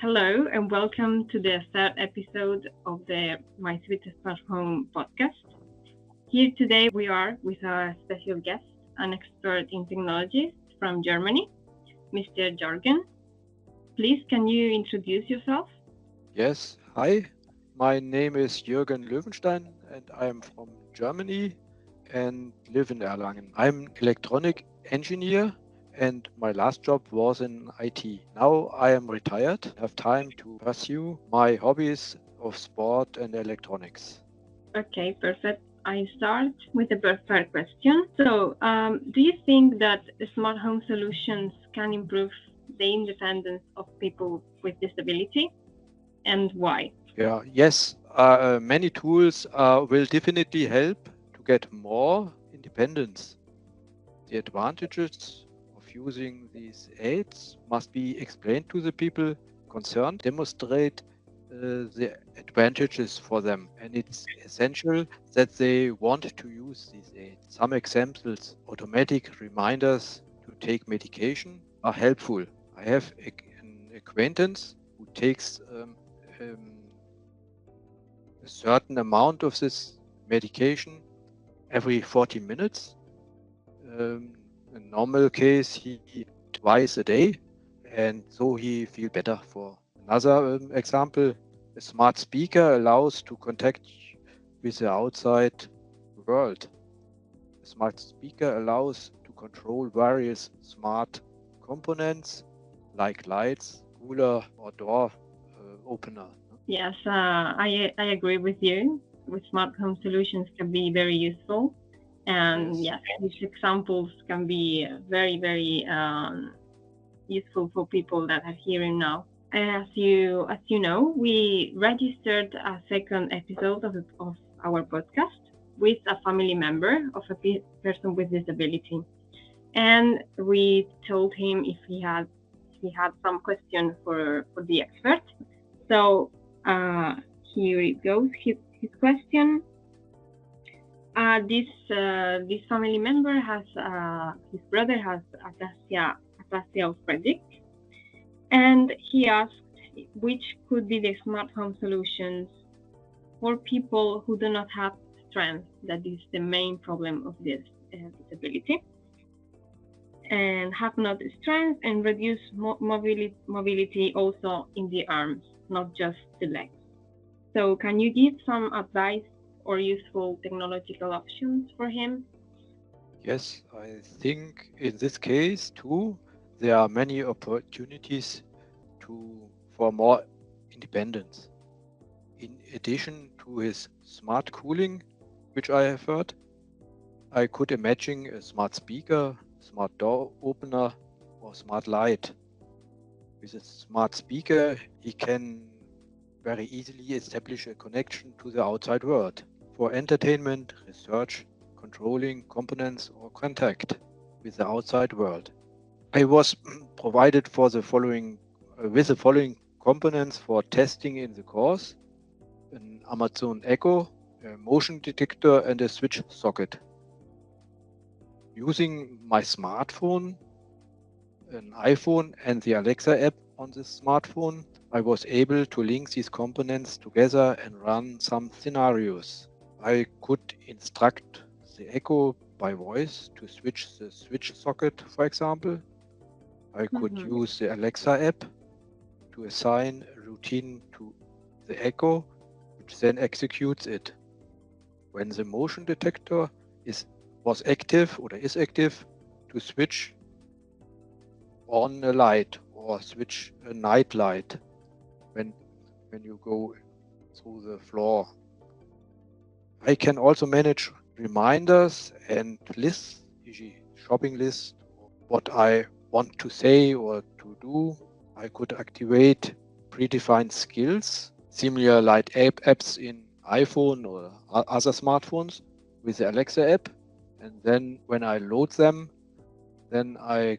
Hello and welcome to the third episode of the My Sweet Smart Home podcast. Here today we are with our special guest, an expert in technology from Germany, Mr. Jorgen. Please, can you introduce yourself? Yes, hi. My name is Jürgen Löwenstein and I'm from Germany and live in Erlangen. I'm electronic engineer and my last job was in IT. Now I am retired, have time to pursue my hobbies of sport and electronics. Okay, perfect. I start with the first question. Do you think that smart home solutions can improve the independence of people with disability, and why? Yes, many tools will definitely help to get more independence. The advantages of using these aids must be explained to the people concerned, demonstrate the advantages for them, and it's essential that they want to use these aids. Some examples: automatic reminders to take medication are helpful. I have an acquaintance who takes um, a certain amount of this medication every 40 minutes. In normal case, he twice a day, and so he feel better. For another example, a smart speaker allows to contact with the outside world. A smart speaker allows to control various smart components like lights, cooler, or door opener. Yes, I agree with you. With smart home solutions can be very useful, and Yes. yes, these examples can be very useful for people that are hearing now. As you know, we registered a second episode of our podcast with a family member of a person with disability, and we told him if he had some question for the expert. So uh, here it goes. His question. This family member has his brother has ataxia of Friedrich, and he asked which could be the smart home solutions for people who do not have strength. That is the main problem of this disability, and have not strength and reduce mobility also in the arms, not just the legs. So can you give some advice or useful technological options for him? Yes, I think in this case too, there are many opportunities for more independence. In addition to his smart cooling, which I have heard, I could imagine a smart speaker, smart door opener, or smart light. With a smart speaker, he can very easily establish a connection to the outside world for entertainment, research, controlling components, or contact with the outside world. I was provided for the following with the following components for testing in the course: an Amazon Echo, a motion detector, and a switch socket. Using my smartphone, an iPhone, and the Alexa app on this smartphone, I was able to link these components together and run some scenarios. I could instruct the Echo by voice to switch the switch socket, for example. I could Mm-hmm. use the Alexa app to assign a routine to the Echo, which then executes it. When the motion detector was active or is active, to switch on a light or switch a night light when when you go through the floor. I can also manage reminders and lists, e.g. shopping list, what I want to say or to do. I could activate predefined skills, similar like apps in iPhone or other smartphones with the Alexa app. And then when I load them, then I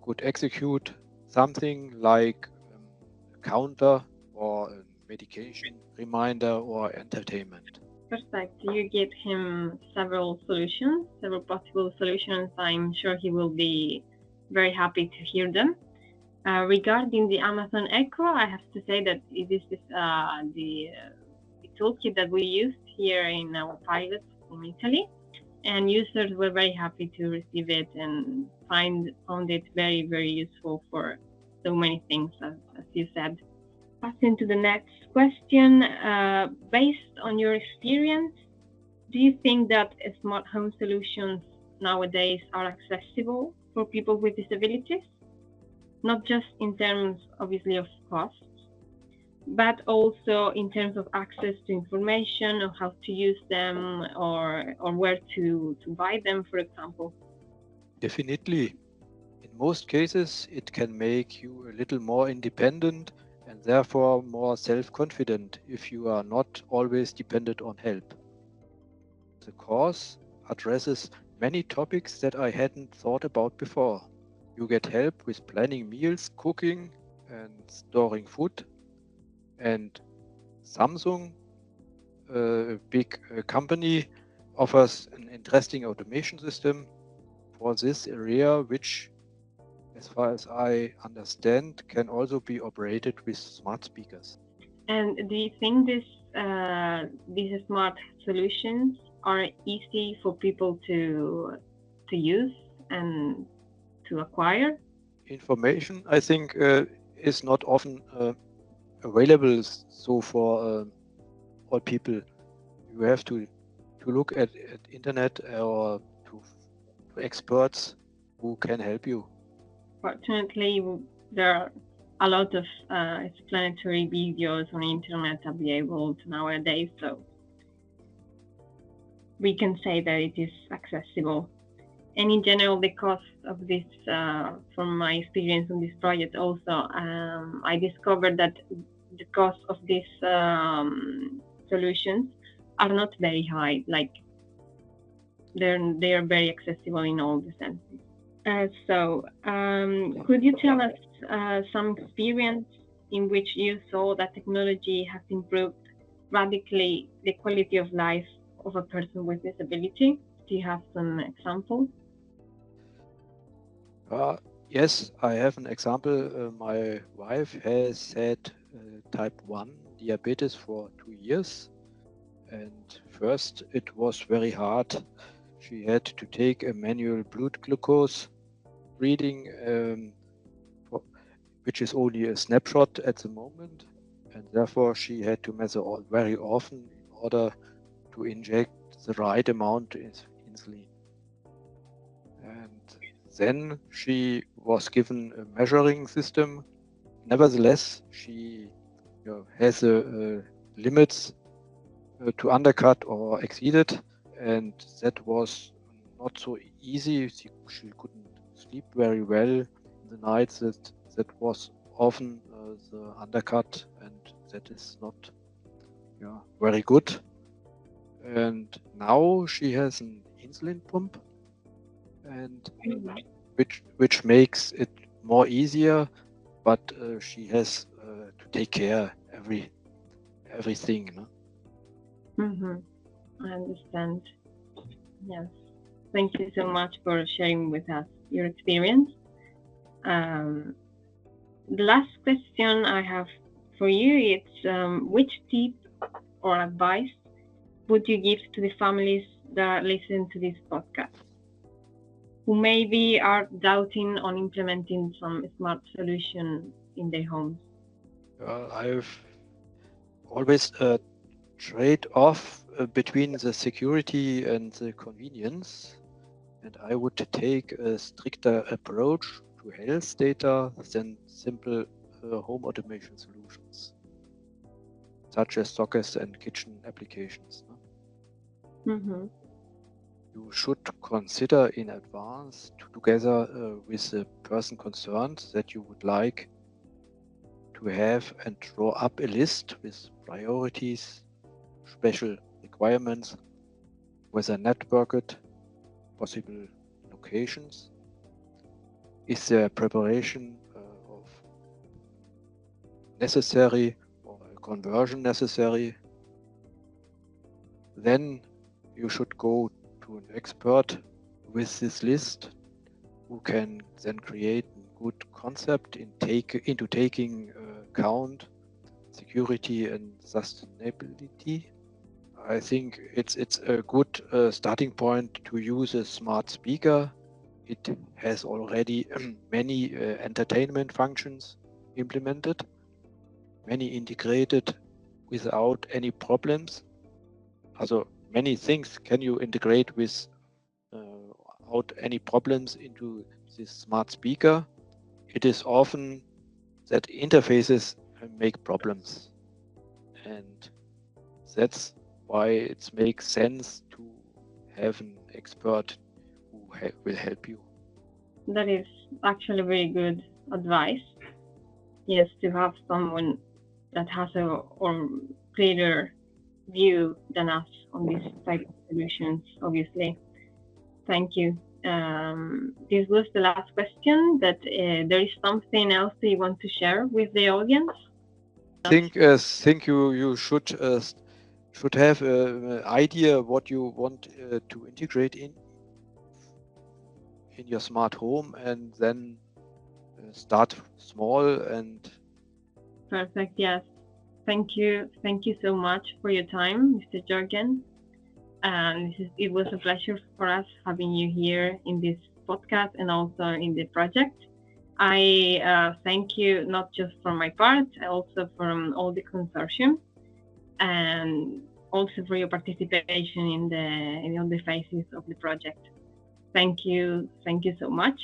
could execute something like a counter or a medication reminder or entertainment. Perfect. You give him several solutions, several possible solutions. I'm sure he will be very happy to hear them. Regarding the Amazon Echo, I have to say that this is the toolkit that we used here in our pilot in Italy, and users were very happy to receive it and found it very, very useful for so many things, as you said. Passing to the next question, based on your experience, do you think that smart home solutions nowadays are accessible for people with disabilities? Not just in terms, obviously, of costs, but also in terms of access to information, or how to use them, or where to buy them, for example. Definitely. In most cases, it can make you a little more independent and therefore more self-confident if you are not always dependent on help. The course addresses many topics that I hadn't thought about before. You get help with planning meals, cooking, and storing food. And Samsung, a big company, offers an interesting automation system for this area, which, as far as I understand, can also be operated with smart speakers. And do you think these smart solutions are easy for people to use and to acquire? Information, I think, is not often available so for all people. You have to look at internet or to experts who can help you. Fortunately, there are a lot of explanatory videos on the internet available nowadays, so we can say that it is accessible. And in general, the cost of this, from my experience on this project also, I discovered that the cost of these solutions are not very high. Like they are very accessible in all the senses. Could you tell us some experience in which you saw that technology has improved radically the quality of life of a person with disability? Do you have some examples? Yes, I have an example. My wife has had type 1 diabetes for 2 years. And first, it was very hard. She had to take a manual blood glucose reading, which is only a snapshot at the moment. And therefore, she had to measure very often in order to inject the right amount of insulin. And then she was given a measuring system. Nevertheless, she has limits to undercut or exceed it, and that was not so easy. She couldn't sleep very well in the nights. That was often the undercut, and that is not very good. And now she has an insulin pump, and which makes it more easier, but she has to take care everything. No? I understand. Yes. Thank you so much for sharing with us your experience. The last question I have for you is which tip or advice would you give to the families that listen to this podcast, who maybe are doubting on implementing some smart solution in their homes? I've always trade off between the security and the convenience, and I would take a stricter approach to health data than simple home automation solutions, such as sockets and kitchen applications. No? You should consider in advance, together with the person concerned, that you would like to have and draw up a list with priorities, special requirements, whether networked, possible locations. Is there preparation of necessary or a conversion necessary? Then you should go to an expert with this list who can then create a good concept into taking account security and sustainability. I think it's a good starting point to use a smart speaker. It has already many entertainment functions implemented, many integrated without any problems. Also, many things can you integrate without any problems into this smart speaker. It is often that interfaces make problems, and that's why it makes sense to have an expert who will help you. That is actually very good advice. Yes, to have someone that has a or greater view than us on these type of solutions, obviously. Thank you. This was the last question, but there is something else that you want to share with the audience? I think you should have an idea what you want to integrate in your smart home, and then start small. And perfect. Yes. Thank you. Thank you so much for your time, Mr. Jorgen. And it was a pleasure for us having you here in this podcast and also in the project. I thank you not just for my part, also from all the consortium, and also for your participation in all the phases of the project. Thank you so much.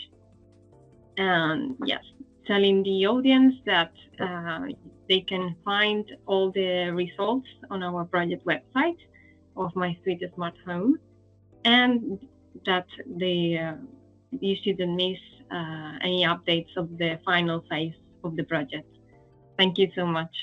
And yes, telling the audience that they can find all the results on our project website of My Sweet Smart Home, and that you shouldn't miss any updates of the final phase of the project. Thank you so much.